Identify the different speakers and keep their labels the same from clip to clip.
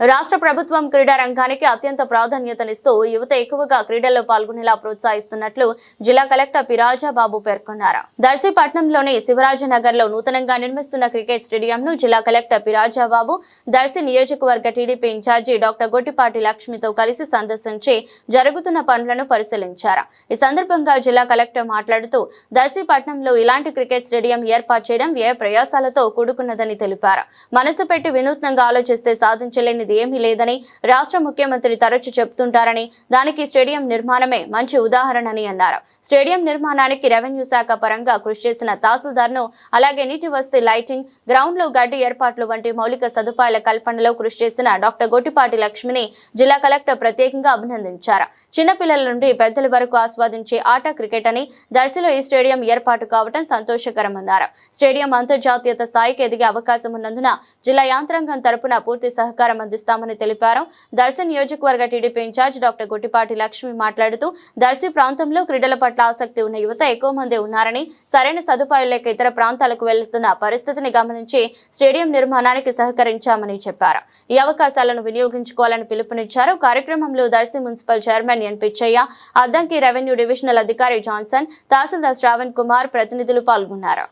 Speaker 1: రాష్ట్ర ప్రభుత్వం క్రీడా రంగానికి అత్యంత ప్రాధాన్యతనిస్తూ యువత ఎక్కువగా క్రీడల్లో పాల్గొనేలా ప్రోత్సహిస్తున్నట్లు జిల్లా కలెక్టర్ పి రాజాబాబు పేర్కొన్నారు. దర్శి పట్టణంలోని శివరాజనగర్ లో నూతనంగా నిర్మిస్తున్న క్రికెట్ స్టేడియంను జిల్లా కలెక్టర్ పి రాజాబాబు దర్శి నియోజకవర్గ టీడీపీ ఇన్ఛార్జి డాక్టర్ గొట్టిపాటి లక్ష్మితో కలిసి సందర్శించి జరుగుతున్న పనులను పరిశీలించారు. ఈ సందర్భంగా జిల్లా కలెక్టర్ మాట్లాడుతూ దర్శి పట్టణంలో ఇలాంటి క్రికెట్ స్టేడియం ఏర్పాటు చేయడం వ్యయ ప్రయాసాలతో కూడుకున్నదని తెలిపారు. మనసు పెట్టి వినూత్నంగా ఆలోచిస్తే సాధించలేని ఏమీ లేదని రాష్ట్ర ముఖ్యమంత్రి తరచు చెప్తుంటారని దానికి స్టేడియం నిర్మాణమే మంచి ఉదాహరణని అన్నారు. స్టేడియం నిర్మాణానికి రెవెన్యూ శాఖ పరంగా కృషి చేసిన తహసీల్దార్ను అలాగే నీటి వసతి, లైటింగ్, గ్రౌండ్ లో గడ్డి ఏర్పాట్లు వంటి మౌలిక సదుపాయాల కల్పనలో కృషి చేసిన డాక్టర్ గొట్టిపాటి లక్ష్మిని జిల్లా కలెక్టర్ ప్రత్యేకంగా అభినందించారు. చిన్నపిల్లల నుండి పెద్దల వరకు ఆస్వాదించే ఆట క్రికెట్ అని దర్శిలో ఈ స్టేడియం ఏర్పాటు కావడం సంతోషకరమన్నారు. స్టేడియం అంతర్జాతీయ స్థాయికి ఎదిగే అవకాశం ఉన్నందున జిల్లా యాంత్రాంగం తరపున పూర్తి సహకారం అందిస్తామని తెలిపారు. దర్శి నియోజకవర్గ TDP in charge doctor Gottipati Lakshmi మాట్లాడుతూ దర్శి ప్రాంతంలో క్రీడల పట్ల ఆసక్తి ఉన్న యువత ఎక్కువ మంది ఉన్నారని, సరైన సదుపాయాలు లేక ఇతర ప్రాంతాలకు వెళ్తున్న పరిస్థితిని గమనించి స్టేడియం నిర్మాణానికి సహకరించామని చెప్పారు. ఈ అవకాశాలను వినియోగించుకోవాలని పిలుపునిచ్చారు. కార్యక్రమంలో Darsi municipal chairman N Pichaiah, Addanki revenue divisional అధికారి జాన్సన్, తహసీల్దార్ శ్రావణ్ కుమార్ ప్రతినిధులు పాల్గొన్నారు.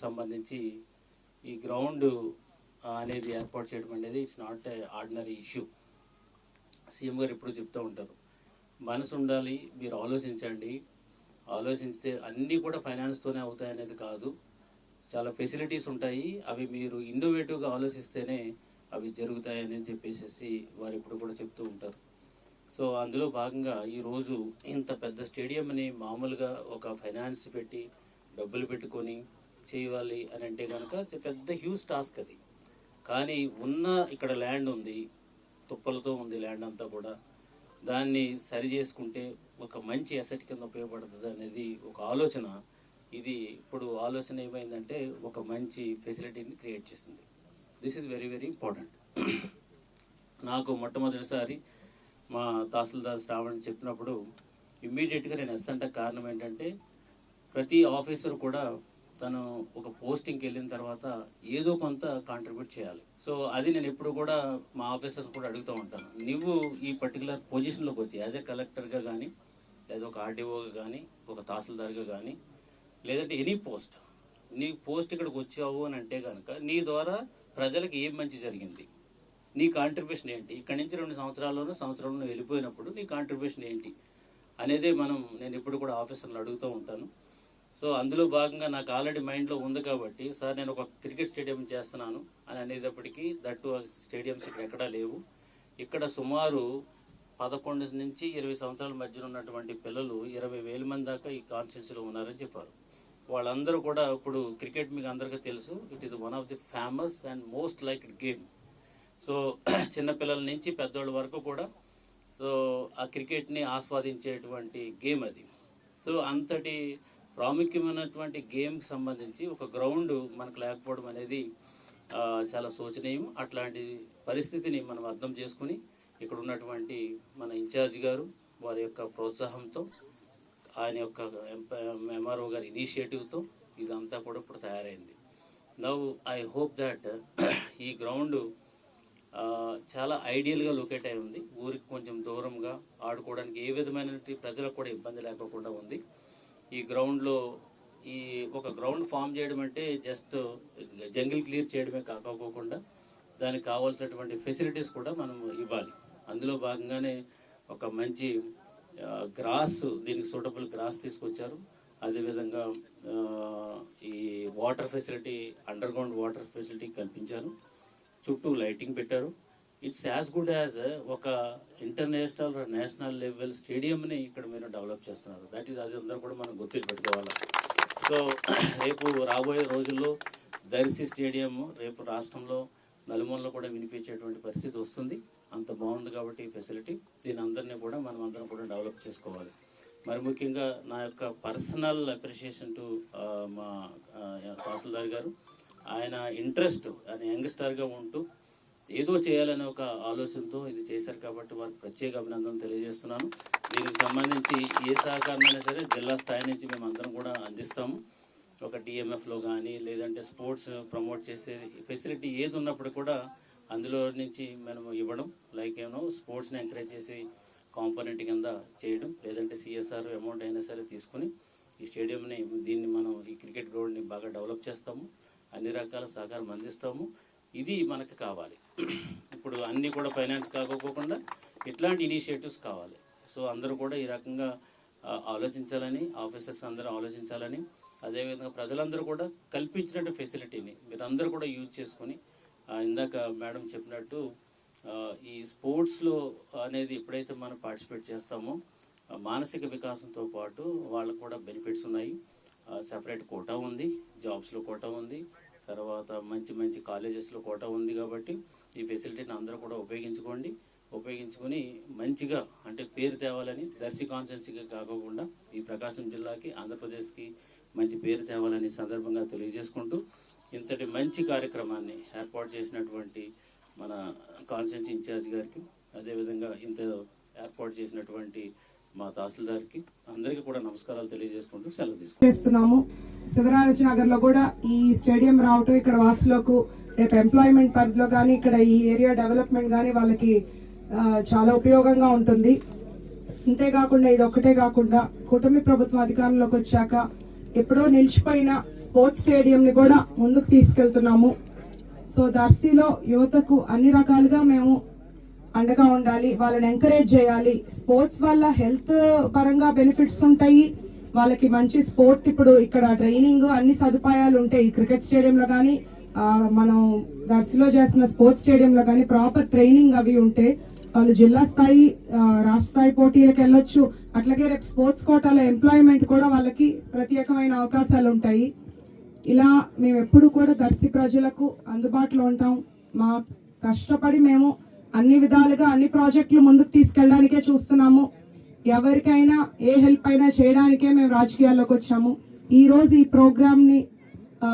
Speaker 2: సంబంధించి ఈ గ్రౌండ్ అనేది ఏర్పాటు చేయడం అనేది it's not a ordinary issue. CM గారు ఎప్పుడు చెప్తూ ఉంటారు, మనసు ఉండాలి, మీరు ఆలోచించండి, ఆలోచిస్తే అన్నీ కూడా ఫైనాన్స్తోనే అవుతాయి అనేది కాదు, చాలా ఫెసిలిటీస్ ఉంటాయి, అవి మీరు ఇన్నోవేటివ్గా ఆలోచిస్తేనే అవి జరుగుతాయి అని చెప్పేసి వారు ఎప్పుడు కూడా చెప్తూ ఉంటారు. సో అందులో భాగంగా ఈరోజు ఇంత పెద్ద స్టేడియంని మామూలుగా ఒక ఫైనాన్స్ పెట్టి డబ్బులు పెట్టుకొని చేయాలి అని అంటే కనుక పెద్ద హ్యూజ్ టాస్క్ అది. కానీ ఉన్న ఇక్కడ ల్యాండ్ ఉంది, తుప్పలతో ఉంది ల్యాండ్ అంతా కూడా, దాన్ని సరి చేసుకుంటే ఒక మంచి అసెట్ కింద ఉపయోగపడుతుంది అనేది ఒక ఆలోచన. ఇది ఇప్పుడు ఆలోచన ఏమైందంటే ఒక మంచి ఫెసిలిటీని క్రియేట్ చేసింది. This is very very important. నాకు మొట్టమొదటిసారి మా తహసీల్దార్ శ్రావణ్ చెప్పినప్పుడు ఇమ్మీడియట్గా నేను ఎస్ అంటే కారణం ఏంటంటే, ప్రతి ఆఫీసర్ కూడా తను ఒక పోస్టింగ్కి వెళ్ళిన తర్వాత ఏదో కొంత కాంట్రిబ్యూట్ చేయాలి. సో అది నేను ఎప్పుడు కూడా మా ఆఫీసర్స్ కూడా అడుగుతూ ఉంటాను, నువ్వు ఈ పర్టికులర్ పొజిషన్లోకి వచ్చి యాజ్ ఎ కలెక్టర్గా కానీ, లేదా ఒక ఆర్డీఓగా కానీ, ఒక తహసీల్దార్గా కానీ, లేదంటే ఎనీ పోస్ట్, నీ పోస్ట్ ఇక్కడికి వచ్చావు అని అంటే కనుక నీ ద్వారా ప్రజలకు ఏం మంచి జరిగింది, నీ కాంట్రిబ్యూషన్ ఏంటి, ఇక్కడి నుంచి 2 సంవత్సరాల్లోనూ వెళ్ళిపోయినప్పుడు నీ కాంట్రిబ్యూషన్ ఏంటి అనేదే నేను ఎప్పుడు కూడా ఆఫీసర్లు అడుగుతూ ఉంటాను. సో అందులో భాగంగా నాకు ఆల్రెడీ మైండ్లో ఉంది కాబట్టి, సార్ నేను ఒక క్రికెట్ స్టేడియం చేస్తున్నాను అని అనేటప్పటికీ దట్టు స్టేడియంస్ ఇక్కడ ఎక్కడా లేవు, ఇక్కడ సుమారు 11 నుంచి 20 సంవత్సరాల మధ్యన ఉన్నటువంటి పిల్లలు 20,000 మంది దాకా ఈ కాన్స్టిట్యూన్సీలో ఉన్నారని చెప్పారు. వాళ్ళందరూ కూడా ఇప్పుడు క్రికెట్ మీకు అందరికీ తెలుసు, it is one of the famous and most liked game. So చిన్నపిల్లల నుంచి పెద్దవాళ్ళ వరకు కూడా సో ఆ క్రికెట్ని ఆస్వాదించేటువంటి గేమ్ అది. సో అంతటి ప్రాముఖ్యమైనటువంటి గేమ్కి సంబంధించి ఒక గ్రౌండ్ మనకు లేకపోవడం అనేది చాలా శోచనీయం. అట్లాంటి పరిస్థితిని మనం అర్థం చేసుకుని ఇక్కడ ఉన్నటువంటి మన ఇన్ఛార్జ్ గారు వారి యొక్క ప్రోత్సాహంతో, ఆయన యొక్క ఎంఆర్ఓ గారి ఇనిషియేటివ్తో ఇదంతా కూడా ఇప్పుడు తయారైంది. నౌ ఐ హోప్ దట్ ఈ గ్రౌండ్ చాలా ఐడియల్గా లొకేట్ అయి ఉంది, ఊరికి కొంచెం దూరంగా ఆడుకోవడానికి ఏ విధమైన ప్రజలకు కూడా ఇబ్బంది లేకుండా ఉంది. ఈ గ్రౌండ్లో ఈ ఒక గ్రౌండ్ ఫామ్ చేయడం అంటే జస్ట్ జంగిల్ క్లియర్ చేయడమే కాకపోకుండా దానికి కావాల్సినటువంటి ఫెసిలిటీస్ కూడా మనం ఇవ్వాలి. అందులో భాగంగానే ఒక మంచి గ్రాస్, దీనికి సూటబుల్ గ్రాస్ తీసుకొచ్చారు. అదేవిధంగా ఈ water facility, under ground water facility కల్పించారు, చుట్టూ లైటింగ్ పెట్టారు. ఇట్స్ యాజ్ గుడ్ యాజ్ ఒక ఇంటర్నేషనల్ నేషనల్ లెవెల్ స్టేడియంని ఇక్కడ మీరు డెవలప్ చేస్తున్నారు. దట్ ఈజ్ అది అందరూ కూడా మనం గుర్తుపెట్టుకోవాలి. సో రేపు రాబోయే రోజుల్లో దర్శి స్టేడియం రేపు రాష్ట్రంలో నలుమూలలో కూడా వినిపించేటువంటి పరిస్థితి వస్తుంది. అంత బాగుంది కాబట్టి ఈ ఫెసిలిటీ, దీని అందరినీ కూడా మనం అందరం కూడా డెవలప్ చేసుకోవాలి. మరి ముఖ్యంగా నా యొక్క పర్సనల్ అప్రిషియేషన్ టు మా తహసీల్దార్ గారు. ఆయన ఇంట్రెస్ట్, ఆయన యంగ్స్టర్గా ఉంటూ ఏదో చేయాలనే ఒక ఆలోచనతో ఇది చేశారు కాబట్టి వారికి ప్రత్యేక అభినందనలు తెలియజేస్తున్నాను. దీనికి సంబంధించి ఏ సహకారమైనా సరే జిల్లా స్థాయి నుంచి మేము అందరం కూడా అందిస్తాము. ఒక డిఎంఎఫ్లో కానీ లేదంటే స్పోర్ట్స్ ప్రమోట్ చేసే ఫెసిలిటీ ఏది ఉన్నప్పుడు కూడా అందులో నుంచి మనం ఇవ్వడం, లైక్ స్పోర్ట్స్ని ఎంకరేజ్ చేసి కాంపోనెంట్ కింద చేయడం, లేదంటే సిఎస్ఆర్ అమౌంట్ అయినా సరే తీసుకుని ఈ స్టేడియంని మనం ఈ క్రికెట్ గ్రౌండ్ని బాగా డెవలప్ చేస్తాము, అన్ని రకాల సహకారం అందిస్తాము. ఇది మనకు కావాలి. ఇప్పుడు అన్నీ కూడా ఫైనాన్స్ కాకపోకుండా ఇట్లాంటి ఇనిషియేటివ్స్ కావాలి. సో అందరూ కూడా ఈ రకంగా ఆలోచించాలని, ఆఫీసర్స్ అందరూ ఆలోచించాలని, అదేవిధంగా ప్రజలందరూ కూడా కల్పించినట్టు ఫెసిలిటీని మీరందరూ కూడా యూజ్ చేసుకొని, ఇందాక మేడం చెప్పినట్టు ఈ స్పోర్ట్స్లో అనేది ఎప్పుడైతే మనం పార్టిసిపేట్ చేస్తామో మానసిక వికాసంతో పాటు వాళ్ళకు కూడా బెనిఫిట్స్ ఉన్నాయి. సెపరేట్ కోటా ఉంది, జాబ్స్లో కోటా ఉంది, తర్వాత మంచి మంచి కాలేజెస్లో కోటా ఉంది. కాబట్టి ఈ ఫెసిలిటీని అందరూ కూడా ఉపయోగించుకొని మంచిగా అంటే పేరు తేవాలని, దర్శి కాన్స్టిట్యున్సీకి కాకుండా ఈ ప్రకాశం జిల్లాకి, ఆంధ్రప్రదేశ్కి మంచి పేరు తేవాలని సందర్భంగా తెలియజేసుకుంటూ ఇంతటి మంచి కార్యక్రమాన్ని ఏర్పాటు చేసినటువంటి మన కాన్స్టిట్యున్సీ ఇన్ఛార్జ్ గారికి, అదేవిధంగా ఇంత ఏర్పాటు చేసినటువంటి మా తహసీల్దార్కి అందరికీ కూడా నమస్కారాలు తెలియజేసుకుంటూ సెలవు
Speaker 3: తీసుకుంటున్నాము. శివరాజనగర్లో కూడా ఈ స్టేడియం రావటం ఇక్కడ వాసులకు రేపు ఎంప్లాయ్మెంట్ పరిధిలో కానీ ఇక్కడ ఈ ఏరియా డెవలప్మెంట్ కానీ వాళ్ళకి చాలా ఉపయోగంగా ఉంటుంది. అంతేకాకుండా ఇది ఒక్కటే కాకుండా కూటమి ప్రభుత్వం అధికారంలోకి వచ్చాక ఎప్పుడో నిలిచిపోయిన స్పోర్ట్స్ స్టేడియంని కూడా ముందుకు తీసుకెళ్తున్నాము. సో దర్శిలో యువతకు అన్ని రకాలుగా మేము అండగా ఉండాలి, వాళ్ళని ఎంకరేజ్ చేయాలి. స్పోర్ట్స్ వల్ల హెల్త్ పరంగా బెనిఫిట్స్ ఉంటాయి, వాళ్ళకి మంచి స్పోర్ట్ ఇప్పుడు ఇక్కడ ట్రైనింగ్ అన్ని సదుపాయాలు ఉంటాయి. క్రికెట్ స్టేడియంలో కానీ మనం దర్శిలో చేస్తున్న స్పోర్ట్స్ స్టేడియంలో కానీ ప్రాపర్ ట్రైనింగ్ అవి ఉంటే వాళ్ళు జిల్లా స్థాయి, రాష్ట్ర స్థాయి పోటీలకు వెళ్ళొచ్చు. అట్లాగే రేపు స్పోర్ట్స్ కోటాలో ఎంప్లాయ్మెంట్ కూడా వాళ్ళకి ప్రత్యేకమైన అవకాశాలు ఉంటాయి. ఇలా మేము ఎప్పుడు కూడా దర్శి ప్రజలకు అందుబాటులో ఉంటాం. మా కష్టపడి మేము అన్ని విధాలుగా అన్ని ప్రాజెక్టులు ముందుకు తీసుకెళ్ళడానికే చూస్తున్నాము. ఎవరికైనా ఏ హెల్ప్ అయినా చేయడానికే మేము రాజకీయాల్లోకి వచ్చాము. ఈ రోజు ఈ ప్రోగ్రామ్ ని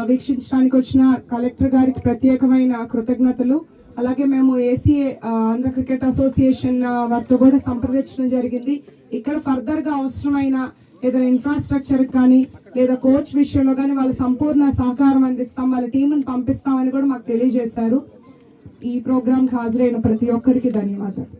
Speaker 3: వీక్షించడానికి వచ్చిన కలెక్టర్ గారికి ప్రత్యేకమైన కృతజ్ఞతలు. అలాగే మేము ఏసీఏ ఆంధ్ర క్రికెట్ అసోసియేషన్ వారితో కూడా సంప్రదించడం జరిగింది. ఇక్కడ ఫర్దర్ గా అవసరమైన ఏదైనా ఇన్ఫ్రాస్ట్రక్చర్ కానీ లేదా కోచ్ విషయంలో కానీ వాళ్ళ సంపూర్ణ సహకారం అందిస్తాం, వాళ్ళ టీంను పంపిస్తామని కూడా మాకు తెలియజేశారు. ఈ ప్రోగ్రాంకి హాజరైన ప్రతి ఒక్కరికి ధన్యవాదాలు.